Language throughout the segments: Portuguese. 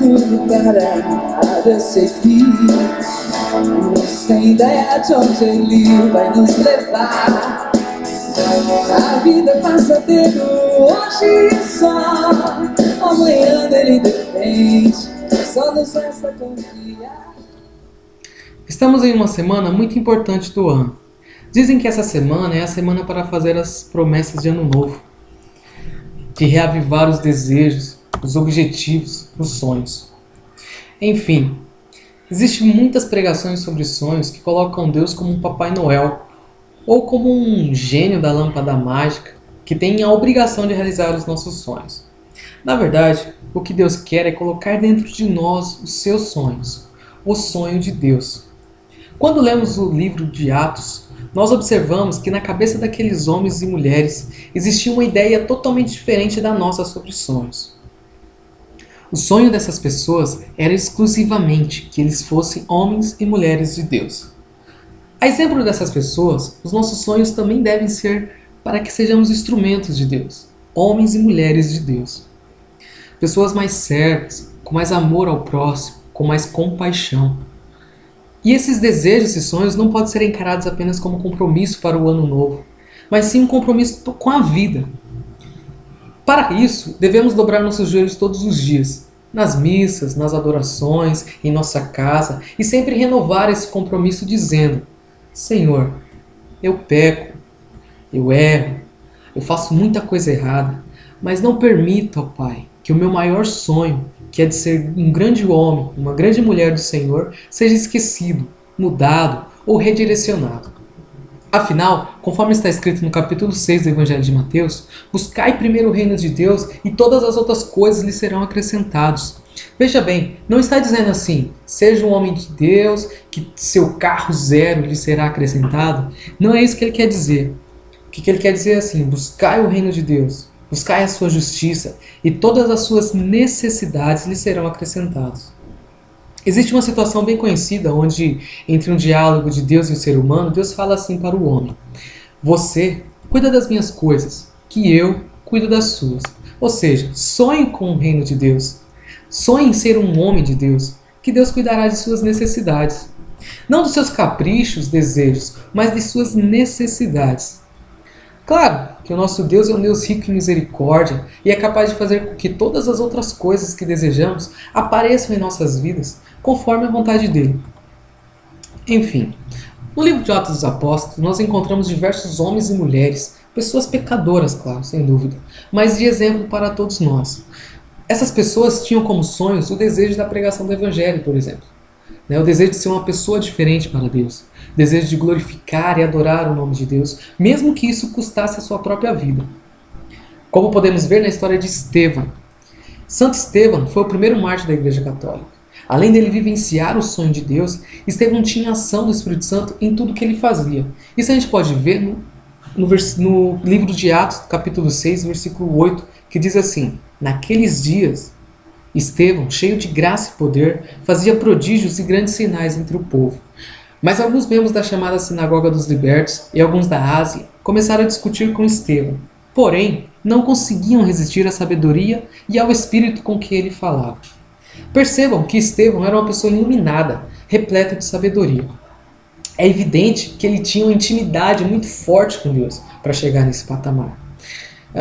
tudo para nada seguir. Não tem ideia de onde ele vai nos levar. A vida passa tendo hoje só, amanhã dele depende, só nos resta confiar. Estamos em uma semana muito importante do ano. Dizem que essa semana é a semana para fazer as promessas de ano novo, de reavivar os desejos, os objetivos, os sonhos. Enfim, existem muitas pregações sobre sonhos que colocam Deus como um Papai Noel ou como um gênio da lâmpada mágica que tem a obrigação de realizar os nossos sonhos. Na verdade, o que Deus quer é colocar dentro de nós os seus sonhos, o sonho de Deus. Quando lemos o livro de Atos, nós observamos que na cabeça daqueles homens e mulheres existia uma ideia totalmente diferente da nossa sobre sonhos. O sonho dessas pessoas era exclusivamente que eles fossem homens e mulheres de Deus. A exemplo dessas pessoas, os nossos sonhos também devem ser para que sejamos instrumentos de Deus, homens e mulheres de Deus. Pessoas mais sérias, com mais amor ao próximo, com mais compaixão. E esses desejos e sonhos não podem ser encarados apenas como compromisso para o ano novo, mas sim um compromisso com a vida. Para isso, devemos dobrar nossos joelhos todos os dias, nas missas, nas adorações, em nossa casa, e sempre renovar esse compromisso dizendo: Senhor, eu peco, eu erro, eu faço muita coisa errada, mas não permita, ó Pai, que o meu maior sonho, que é de ser um grande homem, uma grande mulher do Senhor, seja esquecido, mudado ou redirecionado. Afinal, conforme está escrito no capítulo 6 do Evangelho de Mateus, buscai primeiro o reino de Deus e todas as outras coisas lhe serão acrescentadas. Veja bem, não está dizendo assim, seja um homem de Deus, que seu carro zero lhe será acrescentado. Não é isso que ele quer dizer. O que ele quer dizer é assim, buscai o reino de Deus, buscai a sua justiça e todas as suas necessidades lhe serão acrescentadas. Existe uma situação bem conhecida onde, entre um diálogo de Deus e o ser humano, Deus fala assim para o homem: você cuida das minhas coisas, que eu cuido das suas. Ou seja, sonhe com o reino de Deus. Sonhe em ser um homem de Deus, que Deus cuidará de suas necessidades. Não dos seus caprichos, desejos, mas de suas necessidades. Claro que o nosso Deus é um Deus rico em misericórdia e é capaz de fazer com que todas as outras coisas que desejamos apareçam em nossas vidas, conforme a vontade dele. Enfim, no livro de Atos dos Apóstolos, nós encontramos diversos homens e mulheres, pessoas pecadoras, claro, sem dúvida, mas de exemplo para todos nós. Essas pessoas tinham como sonhos o desejo da pregação do Evangelho, por exemplo. O desejo de ser uma pessoa diferente para Deus. O desejo de glorificar e adorar o nome de Deus, mesmo que isso custasse a sua própria vida. Como podemos ver na história de Estevão. Santo Estevão foi o primeiro mártir da Igreja Católica. Além dele vivenciar o sonho de Deus, Estevão tinha a ação do Espírito Santo em tudo que ele fazia. Isso a gente pode ver no livro de Atos, capítulo 6, versículo 8, que diz assim: naqueles dias, Estevão, cheio de graça e poder, fazia prodígios e grandes sinais entre o povo. Mas alguns membros da chamada Sinagoga dos Libertos e alguns da Ásia começaram a discutir com Estevão. Porém, não conseguiam resistir à sabedoria e ao espírito com que ele falava. Percebam que Estevão era uma pessoa iluminada, repleta de sabedoria. É evidente que ele tinha uma intimidade muito forte com Deus para chegar nesse patamar.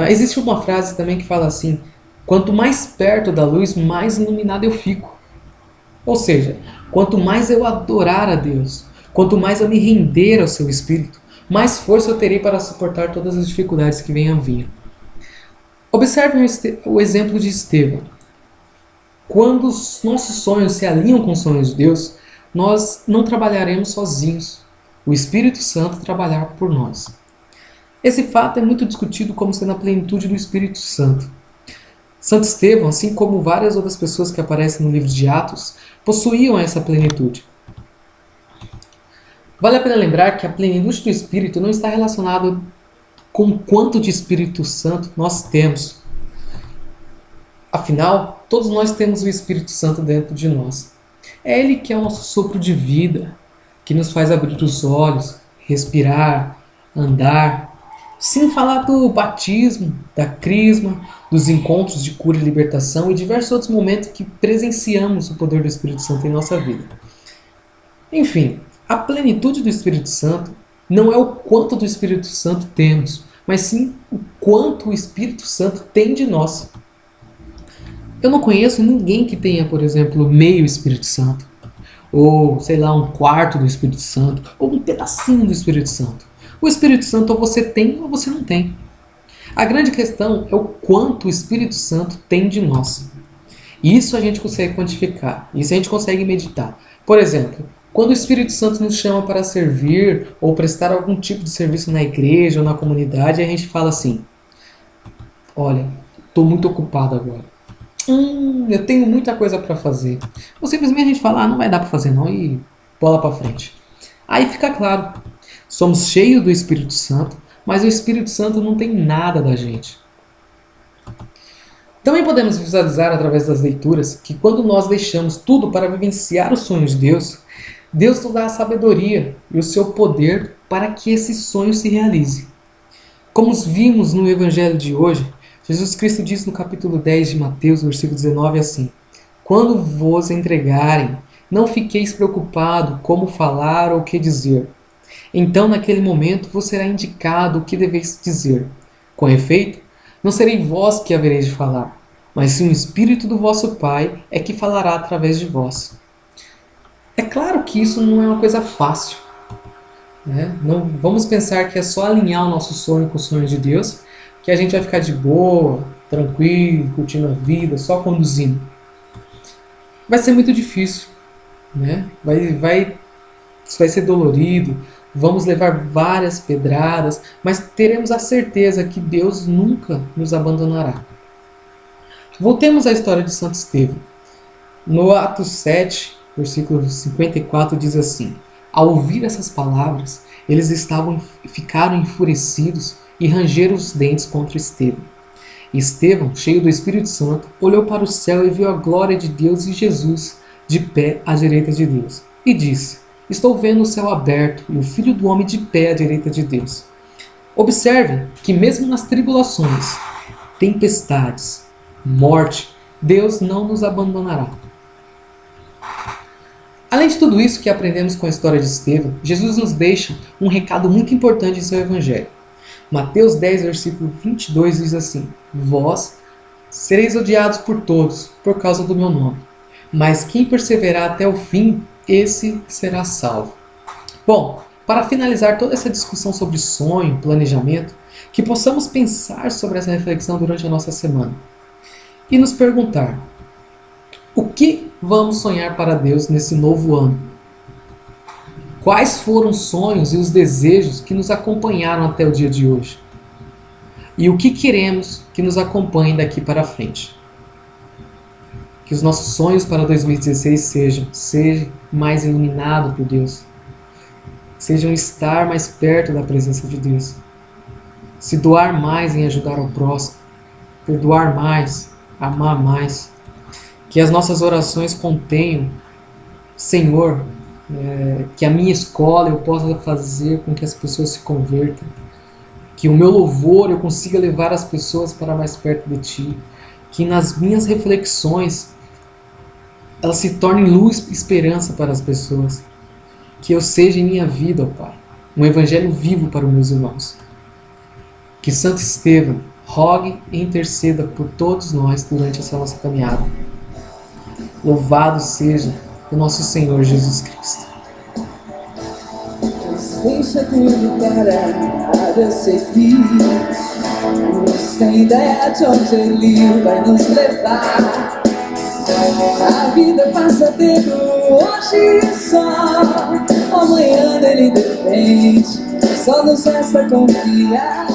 Existe uma frase também que fala assim: quanto mais perto da luz, mais iluminado eu fico. Ou seja, quanto mais eu adorar a Deus, quanto mais eu me render ao seu Espírito, mais força eu terei para suportar todas as dificuldades que venham a vir. Observem o exemplo de Estevão. Quando os nossos sonhos se alinham com os sonhos de Deus, nós não trabalharemos sozinhos. O Espírito Santo trabalhará por nós. Esse fato é muito discutido como sendo a plenitude do Espírito Santo. Santo Estevão, assim como várias outras pessoas que aparecem no livro de Atos, possuíam essa plenitude. Vale a pena lembrar que a plenitude do Espírito não está relacionada com o quanto de Espírito Santo nós temos. Afinal, todos nós temos o Espírito Santo dentro de nós. É Ele que é o nosso sopro de vida, que nos faz abrir os olhos, respirar, andar, Sem falar do batismo, da crisma, dos encontros de cura e libertação e diversos outros momentos que presenciamos o poder do Espírito Santo em nossa vida. Enfim, a plenitude do Espírito Santo não é o quanto do Espírito Santo temos, mas sim o quanto o Espírito Santo tem de nós. Eu não conheço ninguém que tenha, por exemplo, meio Espírito Santo, ou sei lá, um quarto do Espírito Santo, ou um pedacinho do Espírito Santo. O Espírito Santo ou você tem ou você não tem. A grande questão é o quanto o Espírito Santo tem de nós. Isso a gente consegue quantificar, isso a gente consegue meditar. Por exemplo, quando o Espírito Santo nos chama para servir ou prestar algum tipo de serviço na igreja ou na comunidade, a gente fala assim: olha, estou muito ocupado agora. Eu tenho muita coisa para fazer. Ou simplesmente a gente fala: não vai dar para fazer não, e bola para frente. Aí fica claro, somos cheios do Espírito Santo, mas o Espírito Santo não tem nada da gente. Também podemos visualizar através das leituras que quando nós deixamos tudo para vivenciar os sonhos de Deus, Deus nos dá a sabedoria e o seu poder para que esse sonho se realize. Como vimos no Evangelho de hoje, Jesus Cristo diz no capítulo 10 de Mateus, versículo 19 assim: quando vos entregarem, não fiqueis preocupado como falar ou o que dizer. Então, naquele momento, vos será indicado o que deveis dizer. Com efeito, não serei vós que havereis de falar, mas sim o Espírito do vosso Pai é que falará através de vós. É claro que isso não é uma coisa fácil, né? Não vamos pensar que é só alinhar o nosso sonho com o sonho de Deus, que a gente vai ficar de boa, tranquilo, curtindo a vida, só conduzindo. Vai ser muito difícil, né? Isso vai ser dolorido, vamos levar várias pedradas, mas teremos a certeza que Deus nunca nos abandonará. Voltemos à história de Santo Estevão. No Atos 7, versículo 54, diz assim: ao ouvir essas palavras, eles ficaram enfurecidos e rangeram os dentes contra Estevão. Estevão, cheio do Espírito Santo, olhou para o céu e viu a glória de Deus e Jesus de pé à direita de Deus. E disse: estou vendo o céu aberto e o Filho do Homem de pé à direita de Deus. Observe que mesmo nas tribulações, tempestades, morte, Deus não nos abandonará. Além de tudo isso que aprendemos com a história de Estevão, Jesus nos deixa um recado muito importante em seu Evangelho. Mateus 10, versículo 22 diz assim: vós sereis odiados por todos por causa do meu nome, mas quem perseverar até o fim, esse será salvo. Bom, para finalizar toda essa discussão sobre sonho, planejamento, que possamos pensar sobre essa reflexão durante a nossa semana e nos perguntar: o que vamos sonhar para Deus nesse novo ano? Quais foram os sonhos e os desejos que nos acompanharam até o dia de hoje? E o que queremos que nos acompanhe daqui para frente? Que os nossos sonhos para 2016 sejam mais iluminados por Deus. Sejam estar mais perto da presença de Deus. Se doar mais em ajudar ao próximo. Perdoar mais. Amar mais. Que as nossas orações contenham: Senhor, que a minha escola eu possa fazer com que as pessoas se convertam. Que o meu louvor eu consiga levar as pessoas para mais perto de Ti. Que nas minhas reflexões elas se tornem luz e esperança para as pessoas. Que eu seja em minha vida, ó Pai, um evangelho vivo para os meus irmãos. Que Santo Estevão rogue e interceda por todos nós durante essa nossa caminhada. Louvado seja o nosso Senhor Jesus Cristo. Deixa tudo para Deus seguir. Você tem ideia de onde Ele vai nos levar? A vida passa tempo hoje só, amanhã dele depende. Só nos resta confiar.